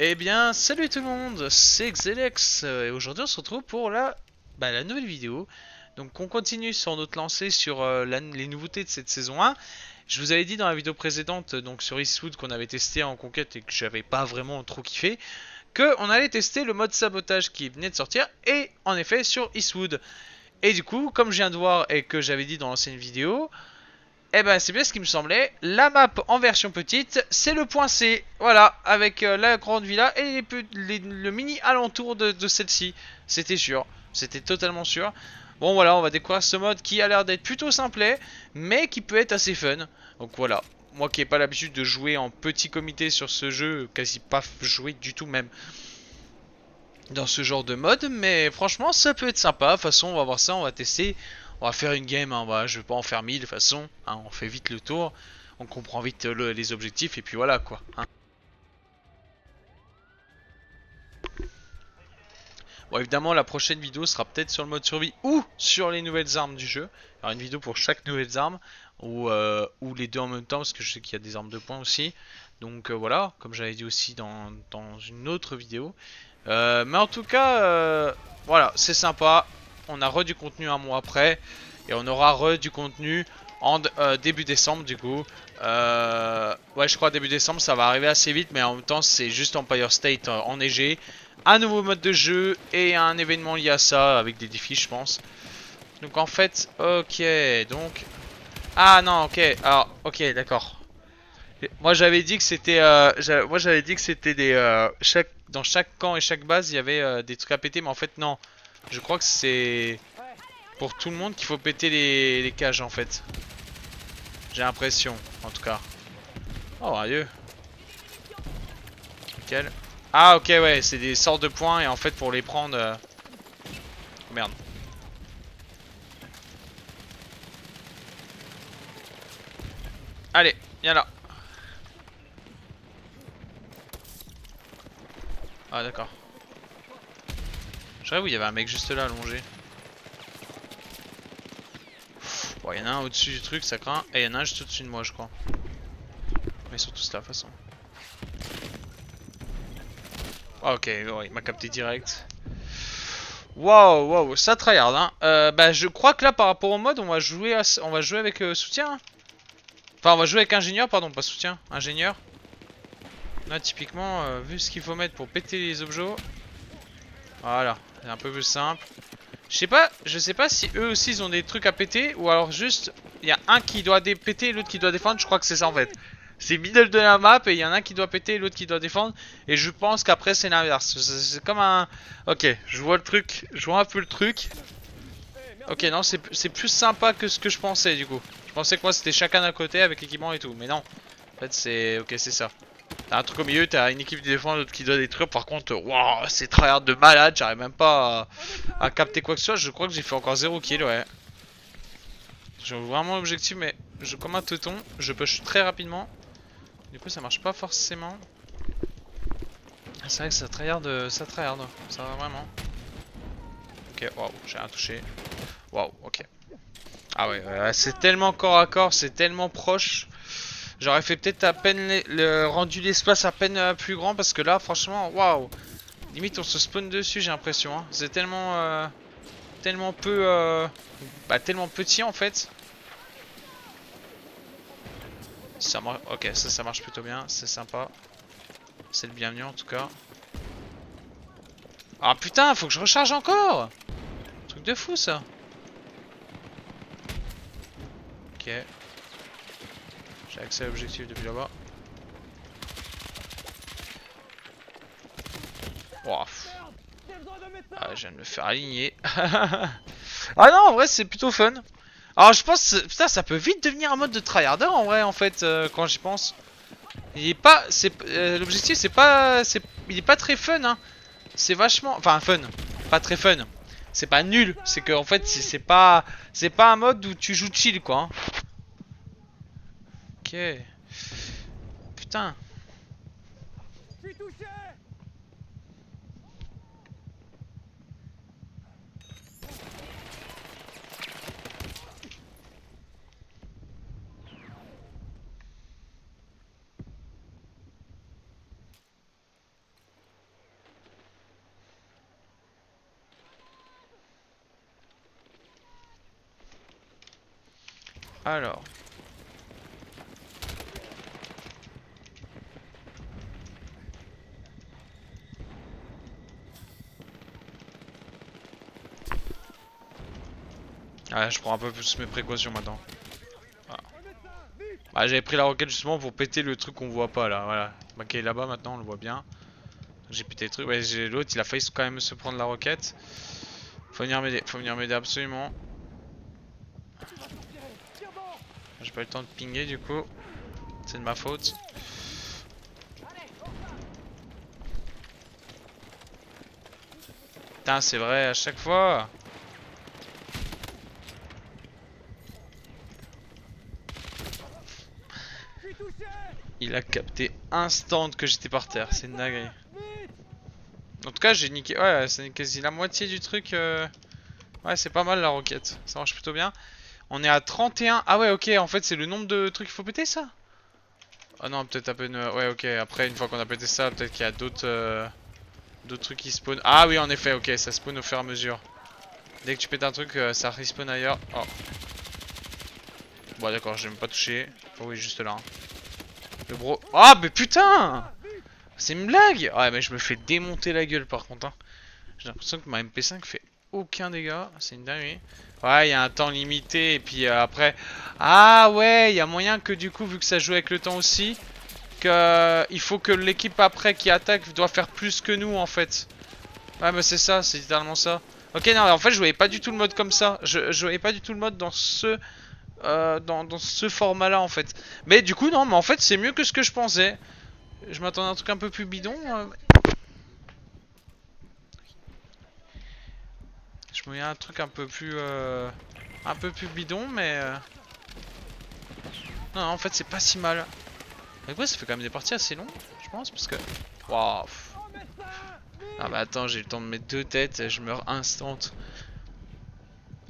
Eh bien, salut tout le monde, c'est Xelex et aujourd'hui on se retrouve pour la nouvelle vidéo. Donc on continue sur notre lancée sur les nouveautés de cette saison 1. Je vous avais dit dans la vidéo précédente, donc sur Eastwood qu'on avait testé en conquête et que j'avais pas vraiment trop kiffé, que on allait tester le mode sabotage qui venait de sortir et en effet sur Eastwood. Et du coup, comme je viens de voir et que j'avais dit dans l'ancienne vidéo, eh ben c'est bien ce qui me semblait. La map en version petite, c'est le point C. Voilà, avec la grande villa et le mini alentour de celle-ci. C'était sûr, c'était totalement sûr. Bon voilà, on va découvrir ce mode qui a l'air d'être plutôt simplet, mais qui peut être assez fun. Donc voilà, moi qui n'ai pas l'habitude de jouer en petit comité sur ce jeu, quasi pas joué du tout même dans ce genre de mode, mais franchement ça peut être sympa. De toute façon on va voir ça, on va tester, on va faire une game, hein. Je vais pas en faire 1000 de toute façon, hein. On fait vite le tour, on comprend vite les objectifs et puis voilà quoi, hein. Bon évidemment la prochaine vidéo sera peut-être sur le mode survie ou sur les nouvelles armes du jeu. Il y aura une vidéo pour chaque nouvelle arme ou les deux en même temps parce que je sais qu'il y a des armes de poing aussi. Donc voilà, comme j'avais dit aussi dans une autre vidéo. Mais en tout cas, voilà, c'est sympa. On a du contenu un mois après. Et on aura du contenu en début décembre du coup. Ouais, je crois début décembre, ça va arriver assez vite. Mais en même temps, c'est juste Empire State enneigé. Un nouveau mode de jeu et un événement lié à ça avec des défis, je pense. Donc en fait, ok, donc... Ah non, ok, alors, ok, d'accord. Moi j'avais dit que c'était moi j'avais dit que c'était des dans chaque camp et chaque base il y avait des trucs à péter mais en fait non. Je crois que c'est pour tout le monde qu'il faut péter les cages en fait. J'ai l'impression en tout cas. Oh adieu. Nickel. Ah ok ouais, c'est des sortes de points et en fait pour les prendre merde. Allez, viens là. Ah d'accord. Je rêve où il y avait un mec juste là allongé. Bon, il y en a un au-dessus du truc, ça craint. Et il y en a un juste au-dessus de moi, je crois. Mais ils sont tous là, de toute façon. Ah, ok, ouais, il m'a capté direct. Waouh, waouh, ça tryhard, hein. Bah, je crois que là, par rapport au mode, on va jouer avec soutien, hein. Enfin, on va jouer avec ingénieur, pardon, pas soutien, ingénieur. Là, typiquement, vu ce qu'il faut mettre pour péter les objets. Voilà, c'est un peu plus simple. Je sais pas si eux aussi ils ont des trucs à péter ou alors juste il y a un qui doit péter et l'autre qui doit défendre. Je crois que c'est ça en fait. C'est middle de la map et il y en a un qui doit péter et l'autre qui doit défendre. Et je pense qu'après c'est l'inverse. C'est comme un... Ok, je vois le truc, je vois un peu le truc. Ok, non, c'est plus sympa que ce que je pensais du coup. Je pensais que moi c'était chacun d'un côté avec équipement et tout. Mais non, en fait c'est... Ok, c'est ça. T'as un truc au milieu, t'as une équipe de défense, l'autre qui doit détruire. Par contre, waouh, c'est tryhard de malade. J'arrive même pas à capter quoi que ce soit. Je crois que j'ai fait encore 0 kill, ouais. J'ai vraiment l'objectif, mais comme un teuton, je push très rapidement. Du coup, ça marche pas forcément. C'est vrai que ça tryhard, ça va vraiment. Ok, waouh, j'ai rien touché. Waouh, ok. Ah ouais, c'est tellement corps à corps, c'est tellement proche. J'aurais fait peut-être à peine rendu l'espace à peine plus grand parce que là, franchement, waouh. Limite, on se spawn dessus, j'ai l'impression, hein. C'est tellement peu, tellement petit en fait. Ça marche, ok, ça marche plutôt bien, c'est sympa. C'est le bienvenu en tout cas. Ah putain, faut que je recharge encore. Truc de fou ça. Ok. J'ai accès à l'objectif depuis là-bas. Oh, ah, je viens de me faire aligner. Ah non, en vrai, c'est plutôt fun. Alors, je pense, putain, ça peut vite devenir un mode de tryharder en vrai, en fait, quand j'y pense. Il est pas, l'objectif, il est pas très fun, hein. C'est vachement, enfin, fun, pas très fun. C'est pas nul, c'est que en fait, c'est pas un mode où tu joues chill, quoi, hein. Ok. Putain. Alors. Ouais, je prends un peu plus mes précautions maintenant. Voilà. Ah, j'avais pris la roquette justement pour péter le truc qu'on voit pas là. Voilà. Bah, qui est là-bas maintenant, on le voit bien. J'ai pété le truc. Ouais, l'autre, il a failli quand même se prendre la roquette. Faut venir m'aider absolument. J'ai pas eu le temps de pinguer du coup. C'est de ma faute. Putain, c'est vrai, à chaque fois. Il a capté instant que j'étais par terre, c'est une dinguerie. En tout cas, j'ai niqué. Ouais, c'est quasi la moitié du truc. Ouais, c'est pas mal la roquette. Ça marche plutôt bien. On est à 31. Ah ouais, ok, en fait, c'est le nombre de trucs qu'il faut péter ça. Ah non, peut-être à peine. Ouais, ok, après, une fois qu'on a pété ça, peut-être qu'il y a d'autres trucs qui spawnent. Ah oui, en effet, ok, ça spawn au fur et à mesure. Dès que tu pètes un truc, ça respawn ailleurs. Oh. Bon, d'accord, j'ai même pas touché. Oh oui, juste là. Hein. Le bro. Ah, mais putain! C'est une blague! Ouais, mais je me fais démonter la gueule par contre. Hein. J'ai l'impression que ma MP5 fait aucun dégât. C'est une dinguerie. Ouais, il y a un temps limité. Et puis après. Ah ouais, il y a moyen que du coup, vu que ça joue avec le temps aussi, que il faut que l'équipe après qui attaque doit faire plus que nous en fait. Ouais, mais c'est ça, c'est littéralement ça. Ok, non, en fait, je voyais pas du tout le mode comme ça. Je voyais pas du tout le mode dans dans ce format-là en fait. Mais du coup, non, mais en fait, c'est mieux que ce que je pensais. Je m'attendais à un truc un peu plus bidon. Je me voyais un truc un peu plus bidon, mais non, en fait, c'est pas si mal. Mais ouais, ça fait quand même des parties assez longues, je pense, parce que. Waouh. Ah bah attends, j'ai le temps de mettre deux têtes, et je meurs instant.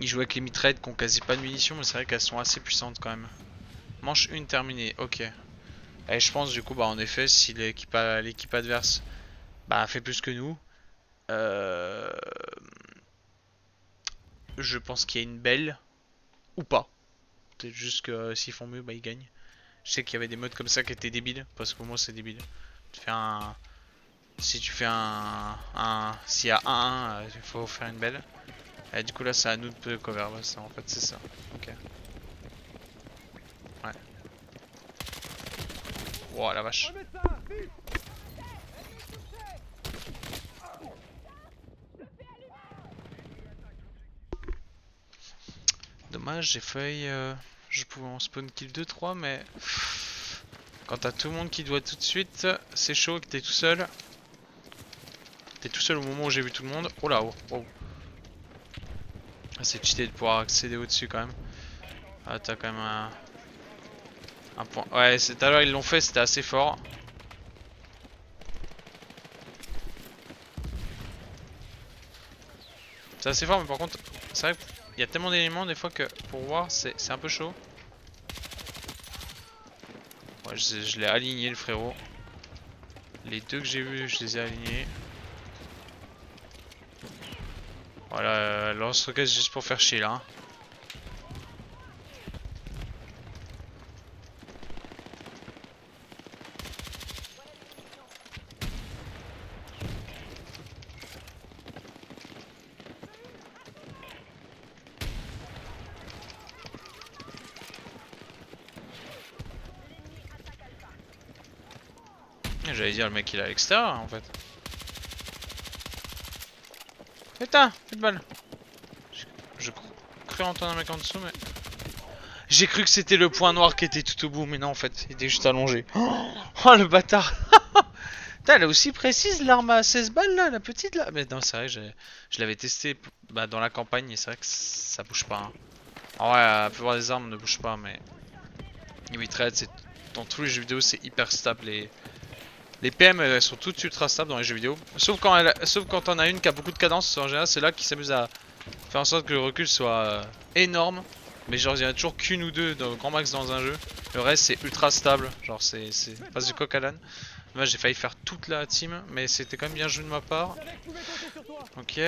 Ils jouent avec les mitraillettes qui ont quasi pas de munitions, mais c'est vrai qu'elles sont assez puissantes quand même. Manche 1 terminée, ok. Et je pense du coup, bah en effet, si l'équipe adverse bah, fait plus que nous, euh, je pense qu'il y a une belle ou pas. Peut-être juste que s'ils font mieux, bah ils gagnent. Je sais qu'il y avait des modes comme ça qui étaient débiles, parce que pour moi c'est débile. Tu fais un... Si tu fais s'il y a 1-1, il faut faire une belle. Et du coup là c'est à nous de cover, ouais, ça, en fait c'est ça. Ok. Ouais. Wow la vache. Dommage, j'ai failli... je pouvais en spawn kill 2-3, mais... Quand t'as tout le monde qui doit tout de suite, c'est chaud que t'es tout seul. T'es tout seul au moment où j'ai vu tout le monde. Oh là, oh, oh. Ah, c'est cheaté de pouvoir accéder au-dessus quand même. Ah, t'as quand même un point. Ouais, tout à l'heure ils l'ont fait, c'était assez fort. C'est assez fort, mais par contre, c'est vrai qu'il y a tellement d'éléments des fois que pour voir, c'est un peu chaud. Ouais, je l'ai aligné le frérot. Les deux que j'ai vus, je les ai alignés. Voilà, lance-roquette juste pour faire chier là. Hein. J'allais dire le mec il est à l'extérieur en fait. Putain, plus de balles. Je cru entendre un mec en dessous mais... J'ai cru que c'était le point noir qui était tout au bout mais non en fait, il était juste allongé. Oh le bâtard. Putain, elle est aussi précise l'arme à 16 balles là, la petite là. Mais non, c'est vrai, je l'avais testé bah, dans la campagne et c'est vrai que ça bouge pas. Hein. En vrai, la plupart des armes ne bougent pas, mais les mitraillettes, c'est dans tous les jeux vidéo, c'est hyper stable. Les PM, elles sont toutes ultra stables dans les jeux vidéo. Sauf quand on a une qui a beaucoup de cadence. En général, c'est là qu'ils s'amusent à faire en sorte que le recul soit énorme. Mais genre, il y en a toujours qu'une ou deux dans le grand max dans un jeu. Le reste, c'est ultra stable. Genre, c'est passe du coq à l'âne. Moi, j'ai failli faire toute la team, mais c'était quand même bien joué de ma part. Ok.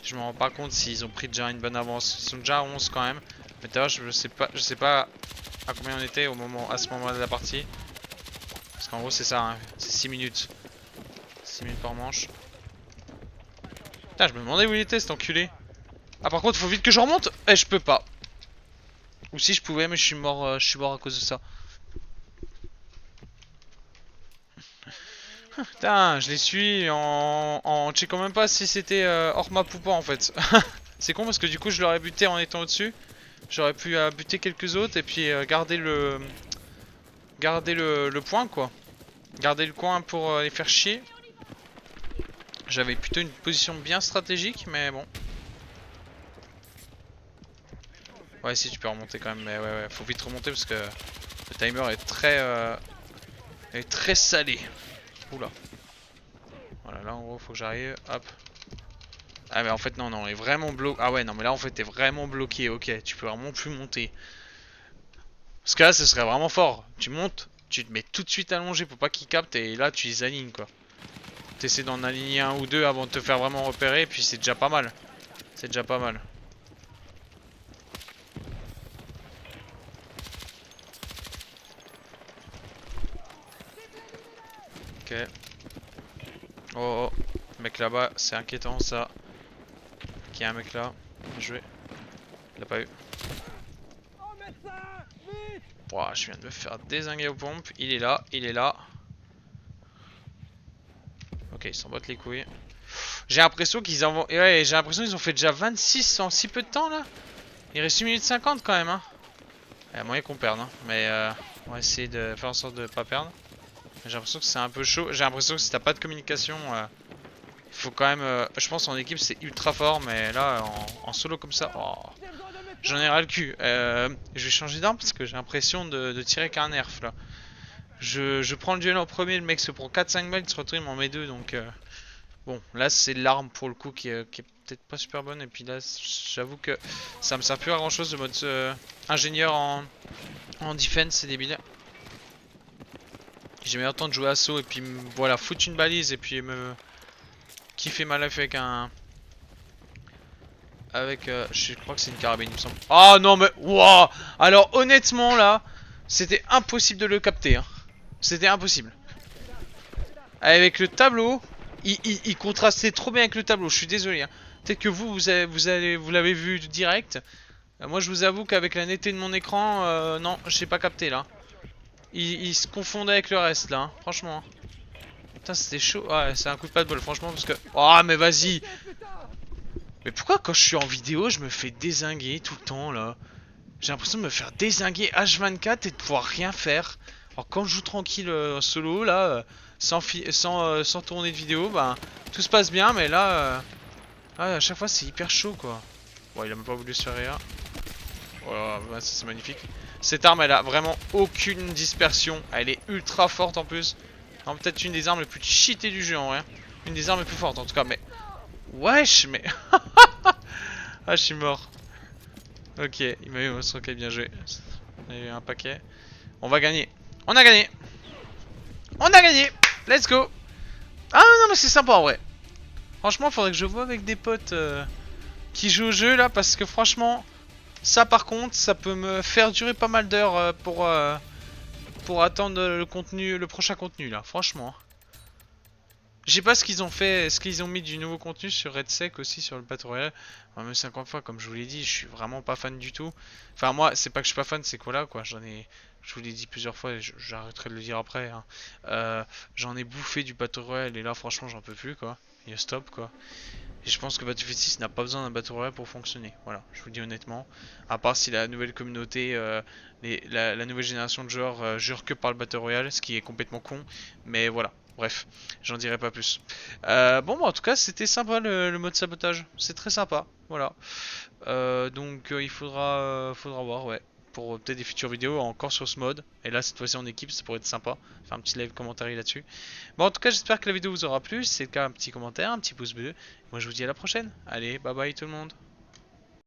Je me rends pas compte s'ils ont pris déjà une bonne avance. Ils sont déjà à 11 quand même. Mais d'ailleurs je sais pas à combien on était à ce moment de la partie. Parce qu'en gros c'est ça, hein. C'est 6 minutes. 6 minutes par manche. Putain, je me demandais où il était cet enculé. Ah par contre faut vite que je remonte. Eh je peux pas. Ou si je pouvais mais je suis mort à cause de ça. Putain, je les suis en checkant même pas si c'était hors map ou pas en fait. C'est con parce que du coup je l'aurais buté en étant au-dessus. J'aurais pu buter quelques autres et puis garder le point quoi. Garder le coin pour les faire chier. J'avais plutôt une position bien stratégique mais bon. Ouais si tu peux remonter quand même mais ouais faut vite remonter parce que le timer est très salé. Oula. Voilà là en gros faut que j'arrive. Hop. Ah mais en fait non on est vraiment bloqué. Ah ouais non mais là en fait t'es vraiment bloqué. Ok tu peux vraiment plus monter. Parce que là ce serait vraiment fort. Tu montes, tu te mets tout de suite allongé pour pas qu'ils captent et là tu les alignes quoi. T'essaies d'en aligner un ou deux avant de te faire vraiment repérer et puis c'est déjà pas mal. C'est déjà pas mal. Ok. Oh oh. Mec là-bas, c'est inquiétant ça. Ok, y a un mec là. Bien joué. Il l'a pas eu. Ouah, je viens de me faire dézinguer aux pompes. Il est là, il est là. Ok, ils s'en battent les couilles. J'ai l'impression qu'ils en vont. Ouais, j'ai l'impression qu'ils ont fait déjà 26 en si peu de temps là. Il reste 1 minute 50 quand même hein. Il y a moyen qu'on perde hein. Mais on va essayer de faire en sorte de pas perdre. J'ai l'impression que c'est un peu chaud. J'ai l'impression que si t'as pas de communication, il faut quand même. Je pense en équipe c'est ultra fort, mais là en solo comme ça, oh, j'en ai ras le cul. Je vais changer d'arme parce que j'ai l'impression de tirer qu'un nerf là. Je prends le duel en premier, le mec se prend 4-5 balles, il se retrouve, il m'en met 2 donc. Bon, là c'est l'arme pour le coup qui est peut-être pas super bonne. Et puis là, j'avoue que ça me sert plus à grand chose le mode ingénieur en defense, c'est débile. J'ai meilleur temps de jouer assaut et puis voilà, foutre une balise et puis me kiffer ma life avec un. Je crois que c'est une carabine, il me semble. Ah non, mais. Wow. Alors honnêtement là, c'était impossible de le capter. Hein. C'était impossible. Avec le tableau. Il contrastait trop bien avec le tableau, je suis désolé. Hein. Peut-être que vous l'avez vu direct. Moi je vous avoue qu'avec la netteté de mon écran, non, j'ai pas capté là. Il se confondait avec le reste là, hein, franchement. Putain c'était chaud, ouais c'est un coup de pas de bol franchement parce que... Oh mais vas-y. Mais pourquoi quand je suis en vidéo je me fais dézinguer tout le temps là? J'ai l'impression de me faire dézinguer H24 et de pouvoir rien faire. Alors quand je joue tranquille solo là, sans tourner de vidéo, bah tout se passe bien mais là, à chaque fois c'est hyper chaud quoi. Bon il a même pas voulu se faire rire. Voilà, bah, ça c'est magnifique. Cette arme elle a vraiment aucune dispersion, elle est ultra forte en plus. Peut-être une des armes les plus cheatées du jeu en vrai. Une des armes les plus fortes en tout cas mais... Wesh mais... Ah je suis mort. Ok, il m'a eu un ok bien joué. On a eu un paquet. On va gagner. On a gagné. On a gagné. Let's go. Ah non mais c'est sympa en vrai. Franchement faudrait que je vois avec des potes qui jouent au jeu là parce que franchement ça par contre ça peut me faire durer pas mal d'heures pour attendre le contenu, le prochain contenu là. Franchement. Je sais pas ce qu'ils ont fait, ce qu'ils ont mis du nouveau contenu sur RedSec aussi sur le Battle Royale. Enfin, même 50 fois, comme je vous l'ai dit, je suis vraiment pas fan du tout. Enfin, moi, c'est pas que je suis pas fan, c'est que voilà quoi. Je vous l'ai dit plusieurs fois et j'arrêterai de le dire après. Hein. J'en ai bouffé du Battle Royale et là, franchement, j'en peux plus quoi. Il y a stop quoi. Et je pense que Battlefield 6 n'a pas besoin d'un Battle Royale pour fonctionner. Voilà, je vous le dis honnêtement. À part si la nouvelle communauté, la nouvelle génération de joueurs jure que par le Battle Royale, ce qui est complètement con. Mais voilà. Bref, j'en dirai pas plus. Bon, bah, en tout cas, c'était sympa le mode sabotage. C'est très sympa. Voilà. Donc, il faudra voir, ouais. Pour peut-être des futures vidéos encore sur ce mode. Et là, cette fois-ci en équipe, ça pourrait être sympa. Faire un petit live commentaire là-dessus. Bon, en tout cas, j'espère que la vidéo vous aura plu. Si c'est le cas, un petit commentaire, un petit pouce bleu. Moi, je vous dis à la prochaine. Allez, bye bye tout le monde.